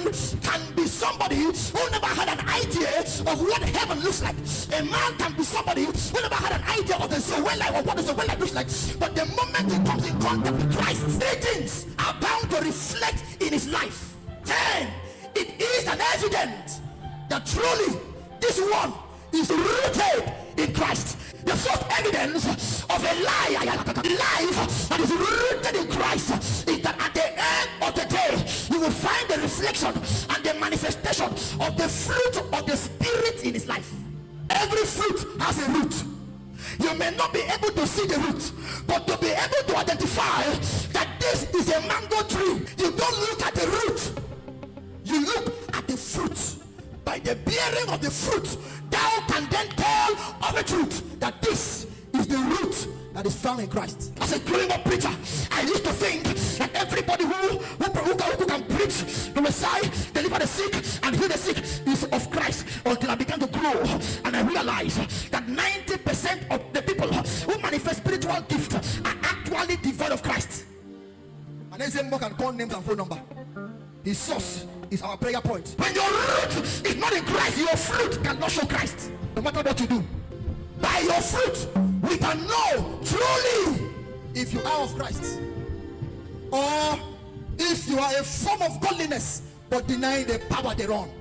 man can be somebody who never had an idea of what heaven looks like. A man can be somebody who never had an idea of the soul life or what the soul life looks like. But the moment he comes in contact with Christ, three things are bound to reflect in his life. 10. It is an evidence that truly this one is rooted in Christ. The first evidence of a life that is rooted in Christ is that at the end of the day, you will find the reflection and the manifestation of the fruit of the Spirit in his life. Every fruit has a root. You may not be able to see the root, but to be able to identify that this is a mango tree, you don't look at the root, you look at the fruit. By the bearing of the fruit, thou can then tell of the truth that this is the root that is found in Christ. As a growing up preacher, I used to think that everybody who can preach, prophesy, deliver the sick, and heal the sick is of Christ, until I began to grow and I realized that 90% of the people who manifest spiritual gift are actually devoid of Christ. And then Zembo can call names and phone number. His source is our prayer point. When your root is not in Christ, your fruit cannot show Christ. No matter what you do, by your fruit we can know truly if you are of Christ, or if you are a form of godliness but denying the power thereon.